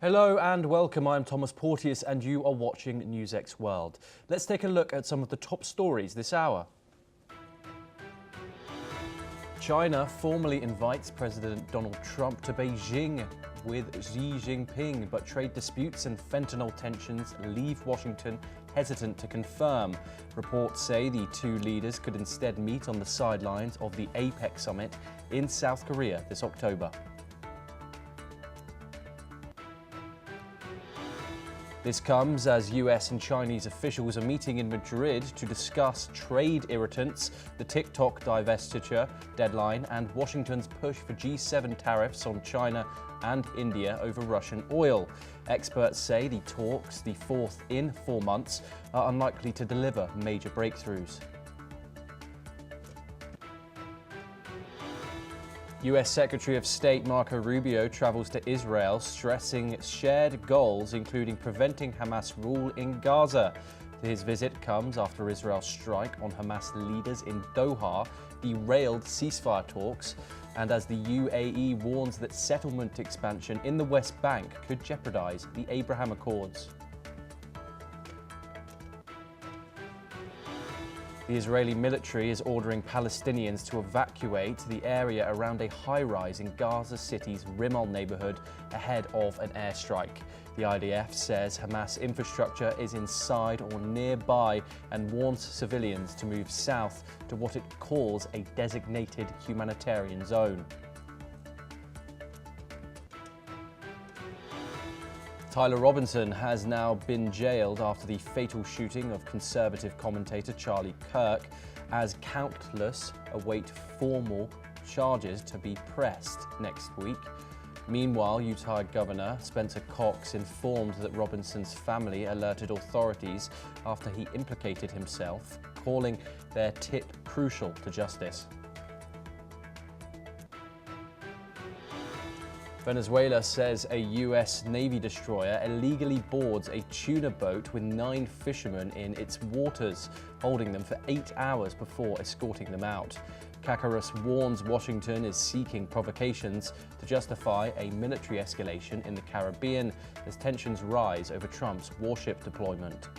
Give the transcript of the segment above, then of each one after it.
Hello and welcome, I'm Thomas Porteous and you are watching NewsX World. Let's take a look at some of the top stories this hour. China formally invites President Donald Trump to Beijing with Xi Jinping, but trade disputes and fentanyl tensions leave Washington hesitant to confirm. Reports say the two leaders could instead meet on the sidelines of the APEC summit in South Korea this October. This comes as US and Chinese officials are meeting in Madrid to discuss trade irritants, the TikTok divestiture deadline, and Washington's push for G7 tariffs on China and India over Russian oil. Experts say the talks, the fourth in 4 months, are unlikely to deliver major breakthroughs. US Secretary of State Marco Rubio travels to Israel, stressing shared goals, including preventing Hamas rule in Gaza. His visit comes after Israel's strike on Hamas leaders in Doha derailed ceasefire talks, and as the UAE warns that settlement expansion in the West Bank could jeopardize the Abraham Accords. The Israeli military is ordering Palestinians to evacuate the area around a high-rise in Gaza City's Rimmel neighborhood ahead of an airstrike. The IDF says Hamas infrastructure is inside or nearby and warns civilians to move south to what it calls a designated humanitarian zone. Tyler Robinson has now been jailed after the fatal shooting of conservative commentator Charlie Kirk, as countless await formal charges to be pressed next week. Meanwhile, Utah Governor Spencer Cox informed that Robinson's family alerted authorities after he implicated himself, calling their tip crucial to justice. Venezuela says a US Navy destroyer illegally boards a tuna boat with 9 fishermen in its waters, holding them for 8 hours before escorting them out. Kakarus warns Washington is seeking provocations to justify a military escalation in the Caribbean as tensions rise over Trump's warship deployment.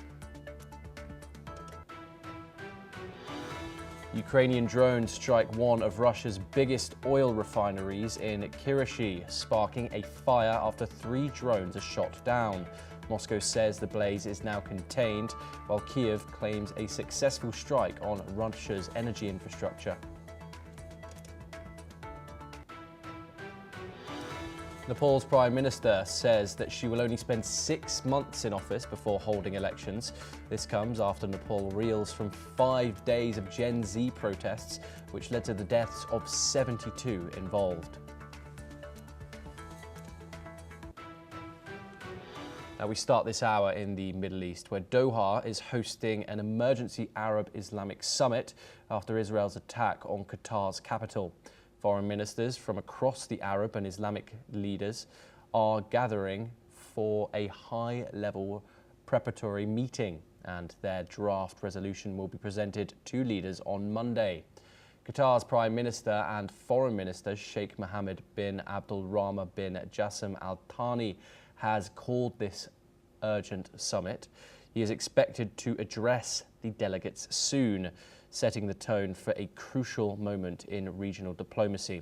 Ukrainian drones strike one of Russia's biggest oil refineries in Kirishi, sparking a fire after 3 drones are shot down. Moscow says the blaze is now contained, while Kiev claims a successful strike on Russia's energy infrastructure. Nepal's Prime Minister says that she will only spend 6 months in office before holding elections. This comes after Nepal reels from 5 days of Gen Z protests, which led to the deaths of 72 involved. Now we start this hour in the Middle East, where Doha is hosting an emergency Arab-Islamic summit after Israel's attack on Qatar's capital. Foreign ministers from across the Arab and Islamic leaders are gathering for a high-level preparatory meeting, and their draft resolution will be presented to leaders on Monday. Qatar's Prime Minister and Foreign Minister Sheikh Mohammed bin Abdul Rahman bin Jassim Al Thani has called this urgent summit. He is expected to address the delegates soon, setting the tone for a crucial moment in regional diplomacy.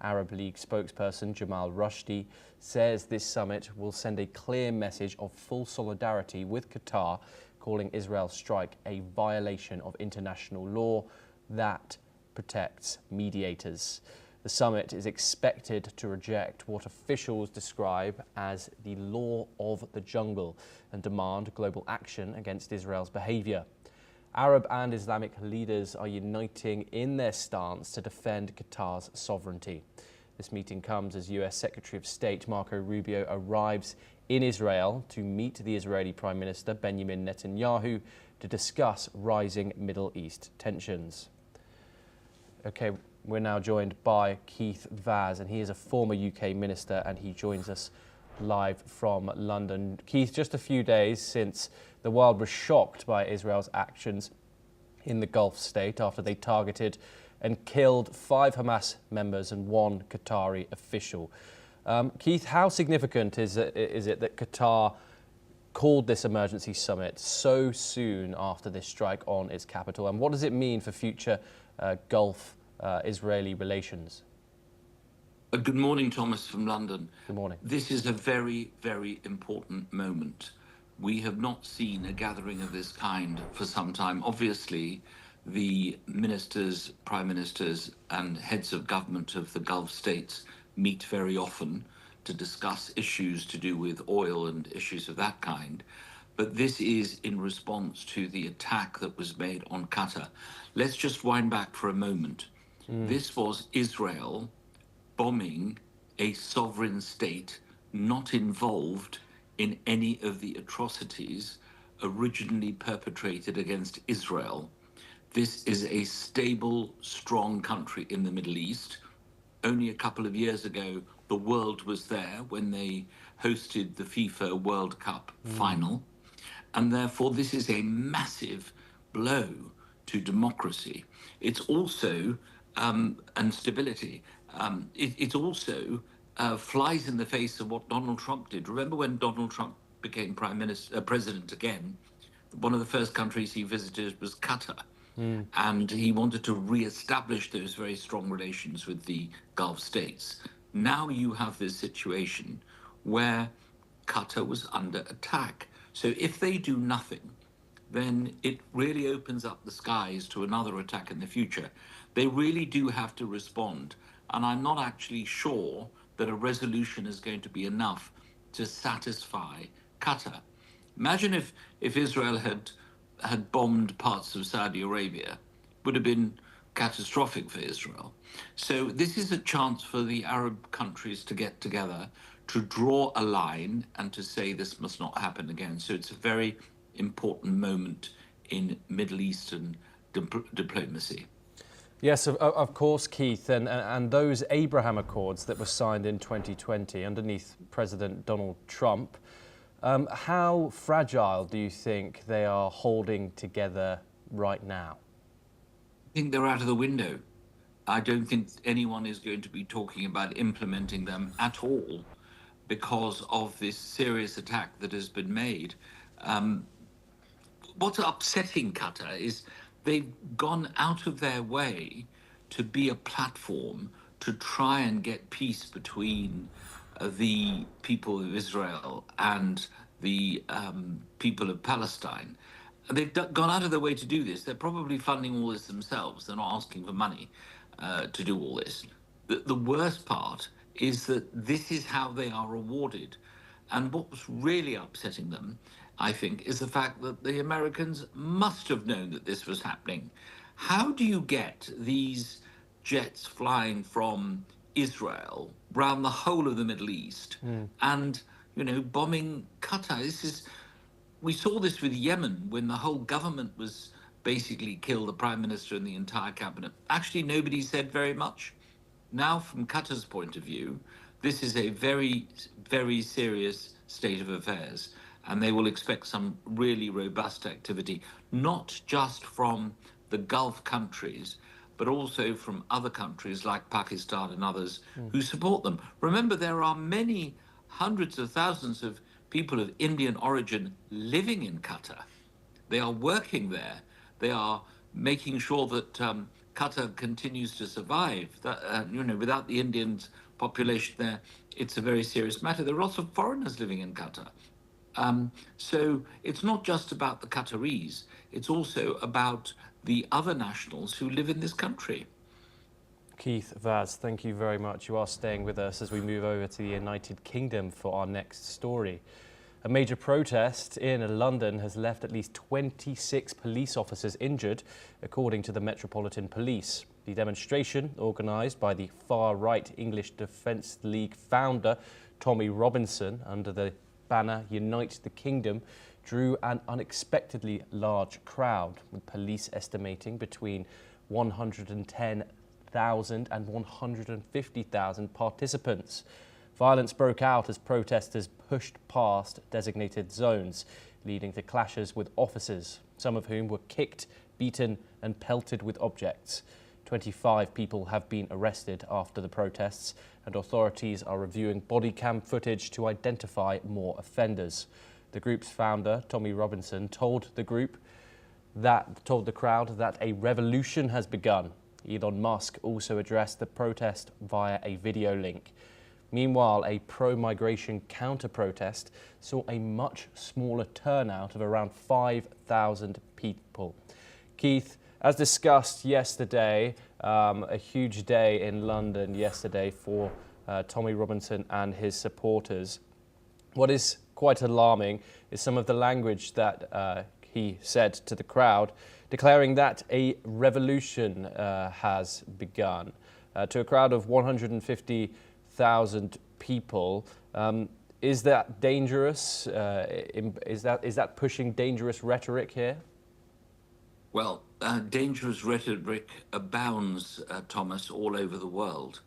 Arab League spokesperson Jamal Rushdie says this summit will send a clear message of full solidarity with Qatar, calling Israel's strike a violation of international law that protects mediators. The summit is expected to reject what officials describe as the law of the jungle and demand global action against Israel's behavior. Arab and Islamic leaders are uniting in their stance to defend Qatar's sovereignty. This meeting comes as US Secretary of State Marco Rubio arrives in Israel to meet the Israeli Prime Minister Benjamin Netanyahu to discuss rising Middle East tensions. Okay, we're now joined by Keith Vaz, and he is a former UK minister, and he joins us live from London. Keith, just a few days since the world was shocked by Israel's actions in the Gulf state after they targeted and killed 5 Hamas members and 1 Qatari official. Keith, how significant is it that Qatar called this emergency summit so soon after this strike on its capital? And what does it mean for future Gulf Israeli relations? Good morning, Thomas from London. Good morning. This is a very, very important moment. We have not seen a gathering of this kind for some time. Obviously, the ministers, prime ministers, and heads of government of the Gulf states meet very often to discuss issues to do with oil and issues of that kind. But this is in response to the attack that was made on Qatar. Let's just wind back for a moment. This was Israel bombing a sovereign state not involved in any of the atrocities originally perpetrated against Israel. This is a stable, strong country in the Middle East. Only a couple of years ago, the world was there when they hosted the FIFA World Cup final. And therefore, this is a massive blow to democracy. It's also, and stability, it also flies in the face of what Donald Trump did. Remember when Donald Trump became president again, one of the first countries he visited was Qatar. And he wanted to re-establish those very strong relations with the Gulf states. Now you have this situation where Qatar was under attack. So if they do nothing, then it really opens up the skies to another attack in the future. They really do have to respond. And I'm not actually sure that a resolution is going to be enough to satisfy Qatar. Imagine if Israel had bombed parts of Saudi Arabia. Would have been catastrophic for Israel. So this is a chance for the Arab countries to get together, to draw a line and to say this must not happen again. So it's a very important moment in Middle Eastern diplomacy. Yes, of course, Keith, and those Abraham Accords that were signed in 2020 underneath President Donald Trump, how fragile do you think they are holding together right now? I think they're out of the window. I don't think anyone is going to be talking about implementing them at all because of this serious attack that has been made. What's upsetting Qatar is they've gone out of their way to be a platform to try and get peace between the people of Israel and the people of Palestine. They've gone out of their way to do this. They're probably funding all this themselves. They're not asking for money to do all this. The worst part is that this is how they are rewarded. And what's really upsetting them, I think, is the fact that the Americans must have known that this was happening. How do you get these jets flying from Israel around the whole of the Middle East and, bombing Qatar? We saw this with Yemen when the whole government was basically killed, the prime minister and the entire cabinet. Actually, nobody said very much. Now, from Qatar's point of view, this is a very, very serious state of affairs, and they will expect some really robust activity, not just from the Gulf countries, but also from other countries like Pakistan and others who support them. Remember, there are many hundreds of thousands of people of Indian origin living in Qatar. They are working there. They are making sure that Qatar continues to survive. That, without the Indian population there, it's a very serious matter. There are lots of foreigners living in Qatar. So it's not just about the Qataris. It's also about the other nationals who live in this country. Keith Vaz, thank you very much. You are staying with us as we move over to the United Kingdom for our next story. A major protest in London has left at least 26 police officers injured, according to the Metropolitan Police. The demonstration, organised by the far-right English Defence League founder Tommy Robinson under the banner Unite the Kingdom, drew an unexpectedly large crowd, with police estimating between 110,000 and 150,000 participants. Violence broke out as protesters pushed past designated zones, leading to clashes with officers, some of whom were kicked, beaten and pelted with objects. 25 people have been arrested after the protests, and authorities are reviewing body cam footage to identify more offenders. The group's founder, Tommy Robinson, told the crowd that a revolution has begun. Elon Musk also addressed the protest via a video link. Meanwhile, a pro-migration counter-protest saw a much smaller turnout of around 5,000 people. Keith, as discussed yesterday, a huge day in London yesterday for Tommy Robinson and his supporters. What is quite alarming is some of the language that he said to the crowd, declaring that a revolution has begun. To a crowd of 150,000 people, is that dangerous? Is that pushing dangerous rhetoric here? Well, dangerous rhetoric abounds, Thomas, all over the world.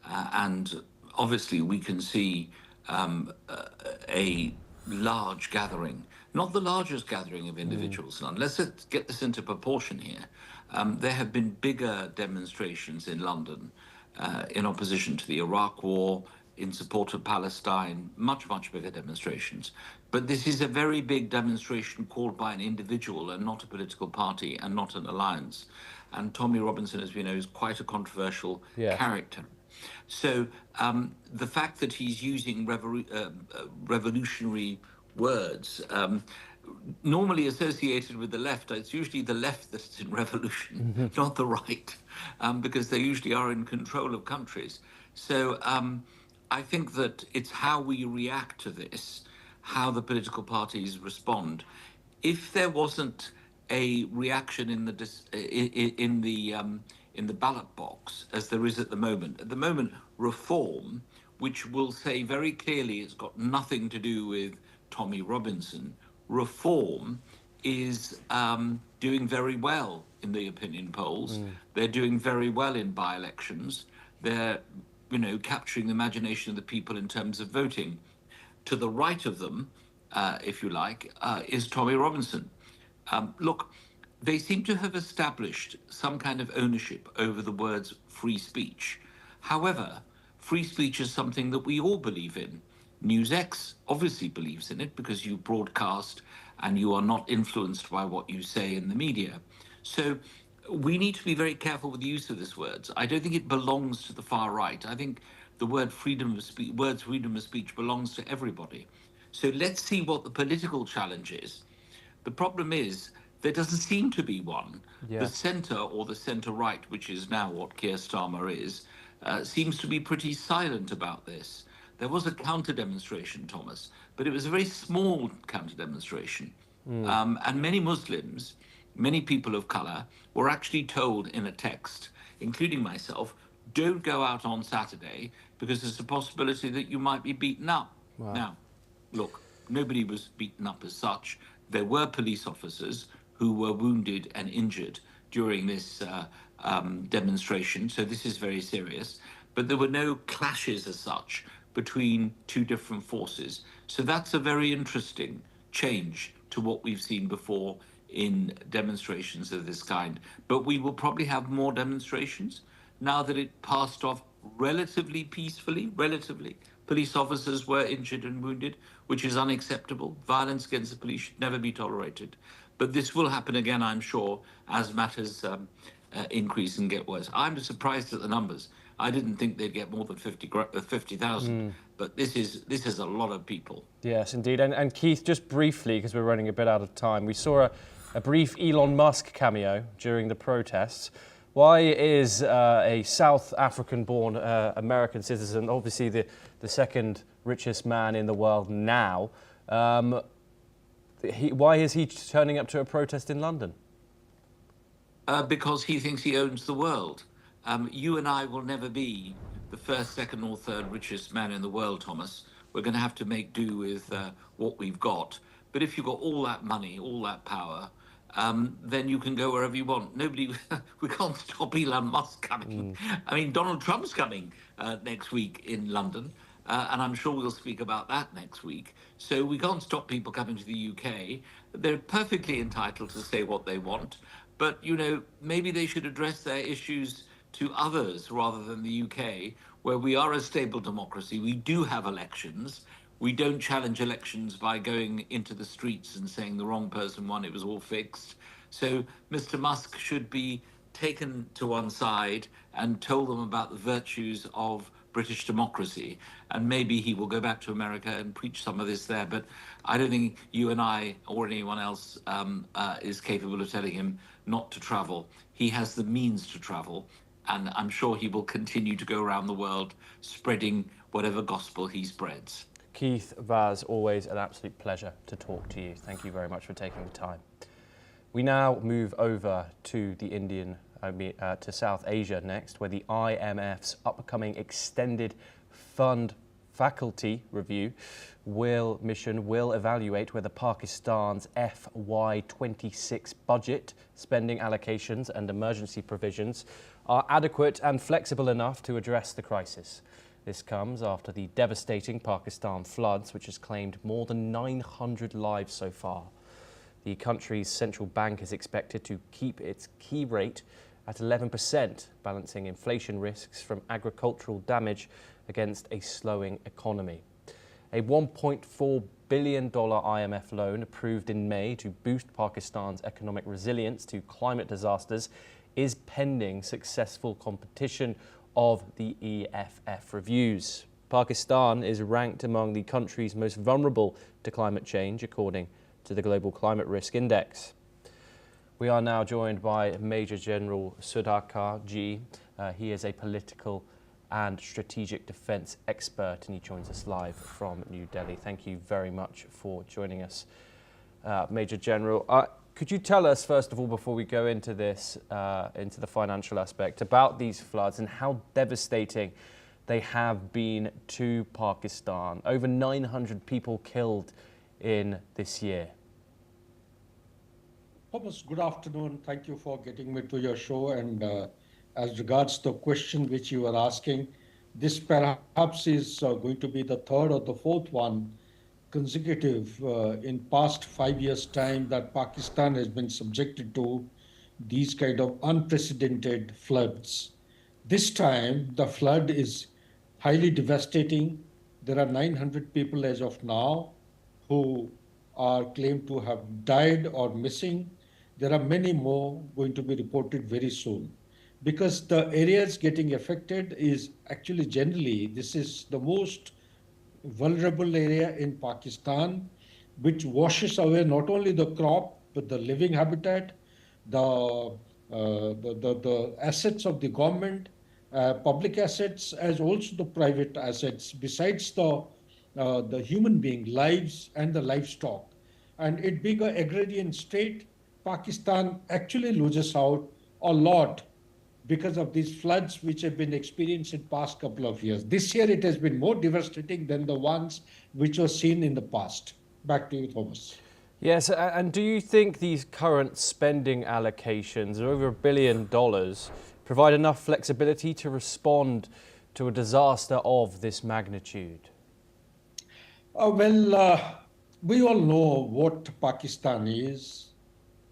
And obviously we can see a large gathering, not the largest gathering of individuals. Now, let's get this into proportion here. There have been bigger demonstrations in London in opposition to the Iraq War, in support of Palestine, much, much bigger demonstrations. But this is a very big demonstration called by an individual and not a political party and not an alliance. And Tommy Robinson, as we know, is quite a controversial character. So the fact that he's using revolutionary words, normally associated with the left, it's usually the left that's in revolution, not the right, because they usually are in control of countries. So I think that it's how we react to this, how the political parties respond. If there wasn't a reaction in the ballot box, as there is at the moment, reform, which will say very clearly it's got nothing to do with Tommy Robinson, reform is doing very well in the opinion polls. They're doing very well in by-elections. They're capturing the imagination of the people in terms of voting. To the right of them, if you like, is Tommy Robinson. Look, they seem to have established some kind of ownership over the words free speech. However, free speech is something that we all believe in. NewsX obviously believes in it because you broadcast and you are not influenced by what you say in the media. So we need to be very careful with the use of these words. I don't think it belongs to the far right. I think the word freedom of speech belongs to everybody. So let's see what the political challenge is. The problem is there doesn't seem to be one. The centre or the centre-right, which is now what Keir Starmer is, seems to be pretty silent about this. There was a counter-demonstration, Thomas, but it was a very small counter-demonstration. And many Muslims, many people of colour, were actually told in a text, including myself, don't go out on Saturday because there's a possibility that you might be beaten up. Wow. Now, look, nobody was beaten up as such. There were police officers who were wounded and injured during this demonstration, so this is very serious. But there were no clashes as such between two different forces. So that's a very interesting change to what we've seen before in demonstrations of this kind. But we will probably have more demonstrations now that it passed off relatively peacefully, Police officers were injured and wounded, which is unacceptable. Violence against the police should never be tolerated. But this will happen again, I'm sure, as matters increase and get worse. I'm surprised at the numbers. I didn't think they'd get more than 50,000, but this is a lot of people. Yes, indeed. And Keith, just briefly, because we're running a bit out of time, we saw a brief Elon Musk cameo during the protests. Why is a South African-born American citizen, obviously the second richest man in the world now, why is he turning up to a protest in London? Because he thinks he owns the world. You and I will never be the first, second or third richest man in the world, Thomas. We're going to have to make do with what we've got. But if you've got all that money, all that power, then you can go wherever you want. We can't stop Elon Musk coming. I mean, Donald Trump's coming next week in London, and I'm sure we'll speak about that next week. So we can't stop people coming to the UK. They're perfectly entitled to say what they want, but maybe they should address their issues to others rather than the UK, where we are a stable democracy. We do have elections. We don't challenge elections by going into the streets and saying the wrong person won, it was all fixed. So Mr. Musk should be taken to one side and told them about the virtues of British democracy. And maybe he will go back to America and preach some of this there. But I don't think you and I or anyone else is capable of telling him not to travel. He has the means to travel. And I'm sure he will continue to go around the world spreading whatever gospel he spreads. Keith Vaz, always an absolute pleasure to talk to you. Thank you very much for taking the time. We now move over to to South Asia next, where the IMF's upcoming extended fund faculty review will evaluate whether Pakistan's FY26 budget, spending allocations and emergency provisions are adequate and flexible enough to address the crisis. This comes after the devastating Pakistan floods, which has claimed more than 900 lives so far. The country's central bank is expected to keep its key rate at 11%, balancing inflation risks from agricultural damage against a slowing economy. A $1.4 billion IMF loan approved in May to boost Pakistan's economic resilience to climate disasters is pending successful competition of the EFF reviews. Pakistan is ranked among the countries most vulnerable to climate change, according to the Global Climate Risk Index. We are now joined by Major General Sudhakar Ji. He is a political and strategic defence expert, and he joins us live from New Delhi. Thank you very much for joining us, Major General. Could you tell us, first of all, before we go into this, into the financial aspect, about these floods and how devastating they have been to Pakistan? Over 900 people killed in this year. Thomas, good afternoon. Thank you for getting me to your show. And as regards the question which you are asking, this perhaps is going to be the third or the fourth one consecutive in past 5 years' time that Pakistan has been subjected to these kind of unprecedented floods. This time, the flood is highly devastating. There are 900 people as of now who are claimed to have died or missing. There are many more going to be reported very soon. Because the areas getting affected is actually generally, this is the most vulnerable area in Pakistan, which washes away not only the crop, but the living habitat, the assets of the government, public assets, as also the private assets, besides the human being lives and the livestock. And it being an agrarian state, Pakistan actually loses out a lot because of these floods which have been experienced in past couple of years. This year it has been more devastating than the ones which were seen in the past. Back to you, Thomas. Yes, and do you think these current spending allocations, over $1 billion, provide enough flexibility to respond to a disaster of this magnitude? We all know what Pakistan is,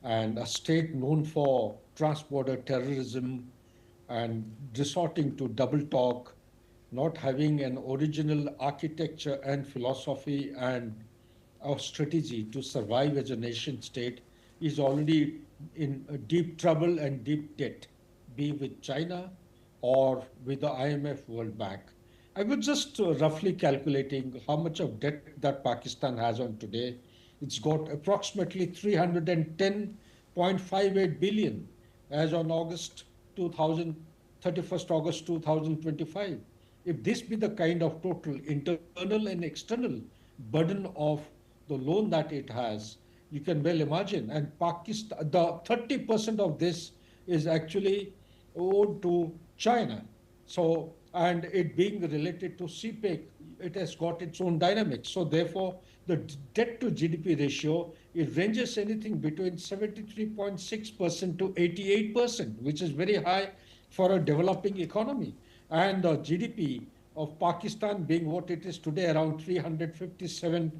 and a state known for transborder terrorism and resorting to double talk, not having an original architecture and philosophy and a strategy to survive as a nation state, is already in deep trouble and deep debt, be with China or with the IMF World Bank. I was just roughly calculating how much of debt that Pakistan has on today. It's got approximately 310.58 billion as on 31st August 2025. If this be the kind of total internal and external burden of the loan that it has, you can well imagine. And Pakistan, the 30% of this is actually owed to China. So, and it being related to CPEC, it has got its own dynamics. So therefore, the debt to GDP ratio, it ranges anything between 73.6% to 88%, which is very high for a developing economy. And the GDP of Pakistan being what it is today, around $357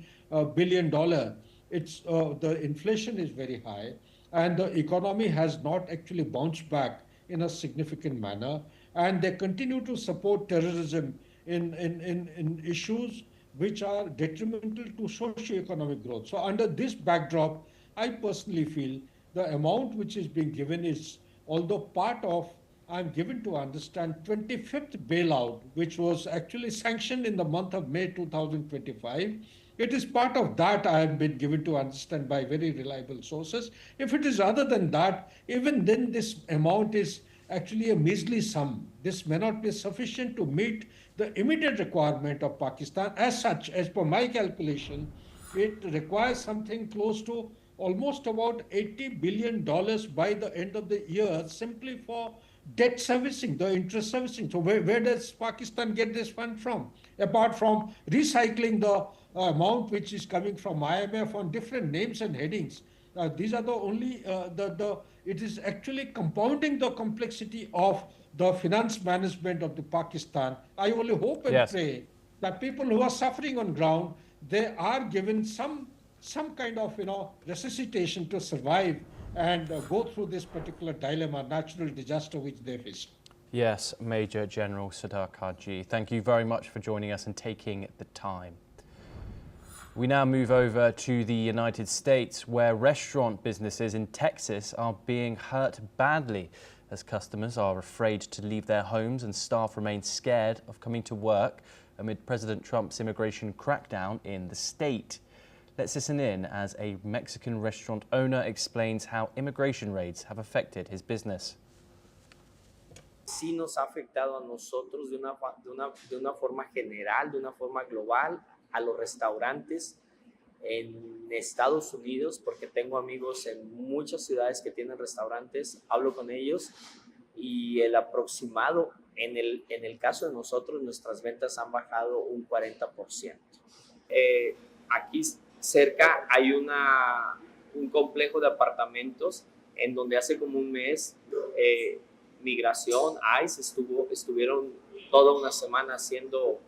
billion, the inflation is very high. and the economy has not actually bounced back in a significant manner, and they continue to support terrorism in issues which are detrimental to socio-economic growth. So under this backdrop, I personally feel the amount which is being given is, although part of, I'm given to understand, 25th bailout, which was actually sanctioned in the month of May 2025. It is part of that, I have been given to understand by very reliable sources. If it is other than that, even then this amount is actually a measly sum. This may not be sufficient to meet the immediate requirement of Pakistan. As such, as per my calculation, it requires something close to almost about $80 billion by the end of the year simply for debt servicing, the interest servicing. So where does Pakistan get this fund from? Apart from recycling the amount which is coming from IMF on different names and headings. These are the only, it is actually compounding the complexity of the finance management of the Pakistan. I only hope and pray that people who are suffering on ground, they are given some kind of, resuscitation to survive and go through this particular dilemma, natural disaster which they face. Yes, Major General Sardar Kaji, thank you very much for joining us and taking the time. We now move over to the United States, where restaurant businesses in Texas are being hurt badly as customers are afraid to leave their homes and staff remain scared of coming to work amid President Trump's immigration crackdown in the state. Let's listen in as a Mexican restaurant owner explains how immigration raids have affected his business. Sí nos ha afectado a nosotros de una forma general, de una forma global, a los restaurantes en Estados Unidos, porque tengo amigos en muchas ciudades que tienen restaurantes, hablo con ellos y el aproximado, en el caso de nosotros, nuestras ventas han bajado un 40%. Aquí cerca hay un complejo de apartamentos en donde hace como un mes Migración, ICE estuvieron toda una semana haciendo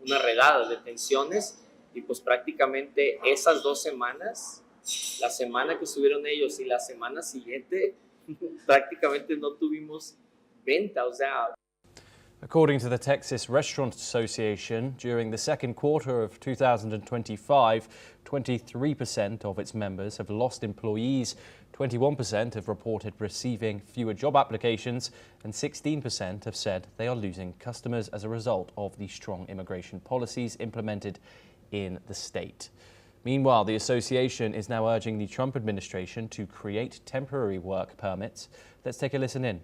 una redada de detenciones y pues prácticamente esas 2 semanas, la semana que estuvieron ellos y la semana siguiente, prácticamente no tuvimos venta, o sea. According to the Texas Restaurant Association, during the second quarter of 2025, 23% of its members have lost employees, 21% have reported receiving fewer job applications, and 16% have said they are losing customers as a result of the strong immigration policies implemented in the state. Meanwhile, the association is now urging the Trump administration to create temporary work permits. Let's take a listen in.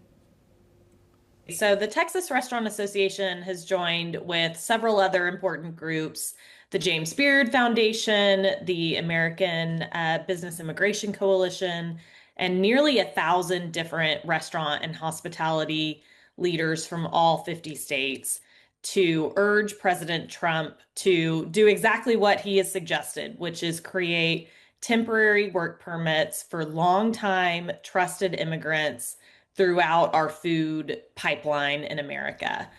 So the Texas Restaurant Association has joined with several other important groups, the James Beard Foundation, the American Business Immigration Coalition, and nearly 1,000 different restaurant and hospitality leaders from all 50 states to urge President Trump to do exactly what he has suggested, which is create temporary work permits for longtime trusted immigrants throughout our food pipeline in America.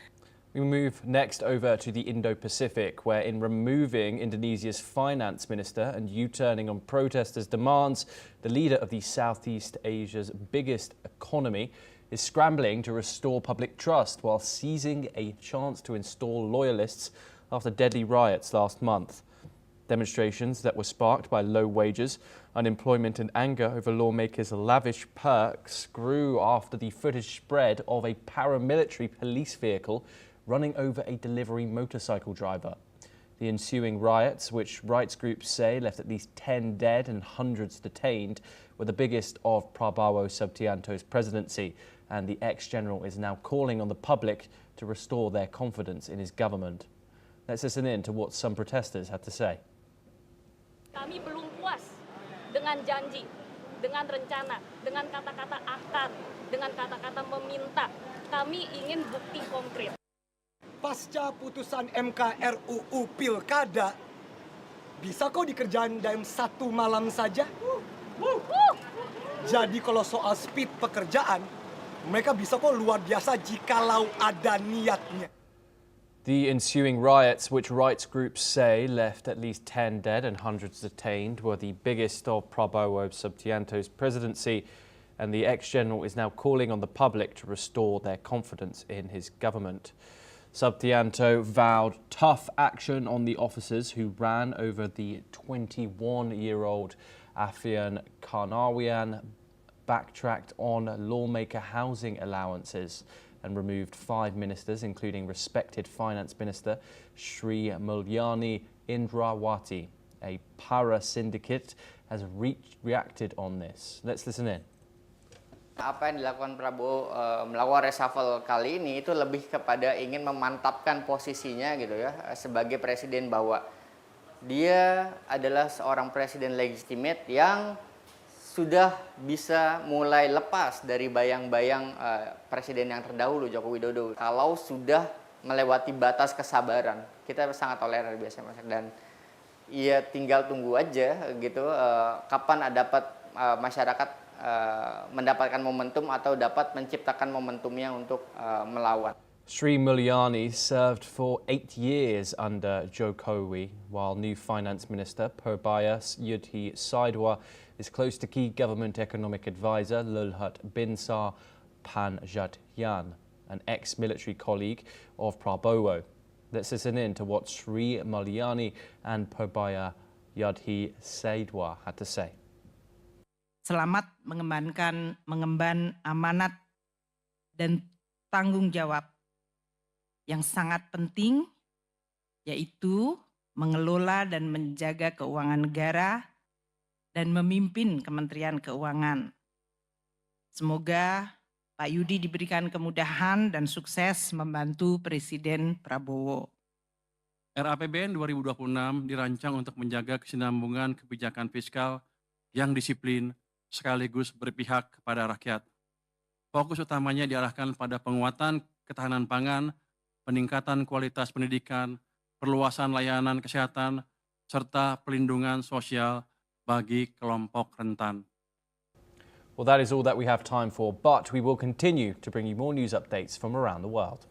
We move next over to the Indo-Pacific, where in removing Indonesia's finance minister and U-turning on protesters' demands, the leader of the Southeast Asia's biggest economy is scrambling to restore public trust while seizing a chance to install loyalists after deadly riots last month. Demonstrations that were sparked by low wages, unemployment and anger over lawmakers' lavish perks grew after the footage spread of a paramilitary police vehicle running over a delivery motorcycle driver. The ensuing riots, which rights groups say left at least 10 dead and hundreds detained, were the biggest of Prabowo Subianto's presidency, and the ex-general is now calling on the public to restore their confidence in his government. Let's listen in to what some protesters had to say. Kami belum puas dengan janji, dengan rencana, dengan kata-kata akan, dengan kata-kata meminta. Kami ingin bukti konkret. Pasca putusan MK RUU Pilkada, bisa kok dikerjain dalam 1 malam saja? Jadi kalau soal speed pekerjaan, mereka bisa kok luar biasa jikalau ada niatnya. The ensuing riots, which rights groups say left at least 10 dead and hundreds detained, were the biggest of Prabowo Subianto's presidency, and the ex-general is now calling on the public to restore their confidence in his government. Subianto vowed tough action on the officers who ran over the 21-year-old Afian Karnawian, backtracked on lawmaker housing allowances, and removed 5 ministers, including respected Finance Minister Sri Mulyani Indrawati. A para-syndicate has reacted on this. Let's listen in. Apa yang dilakukan Prabowo melakukan reshuffle kali ini itu lebih kepada ingin memantapkan posisinya gitu ya sebagai presiden, bahwa dia adalah seorang presiden legitimate yang sudah bisa mulai lepas dari bayang-bayang presiden yang terdahulu Joko Widodo. Kalau sudah melewati batas kesabaran, kita sangat toleran biasanya, dan ya tinggal tunggu aja gitu kapan dapat masyarakat mendapatkan momentum atau dapat menciptakan momentumnya untuk melawan. Sri Mulyani served for 8 years under Jokowi, while new Finance Minister Purbaya Yudhi Saidwa is close to key government economic advisor Lulhut Binsar Panjatyan, an ex-military colleague of Prabowo. Let's listen in to what Sri Mulyani and Purbaya Yudhi Saidwa had to say. Selamat mengemban amanat dan tanggung jawab yang sangat penting, yaitu mengelola dan menjaga keuangan negara dan memimpin Kementerian Keuangan. Semoga Pak Yudi diberikan kemudahan dan sukses membantu Presiden Prabowo. RAPBN 2026 dirancang untuk menjaga kesinambungan kebijakan fiskal yang disiplin sekaligus berpihak kepada rakyat. Fokus utamanya diarahkan pada penguatan ketahanan pangan, peningkatan kualitas pendidikan, perluasan layanan kesehatan, serta pelindungan sosial bagi kelompok rentan. Well, that is all that we have time for, but we will continue to bring you more news updates from around the world.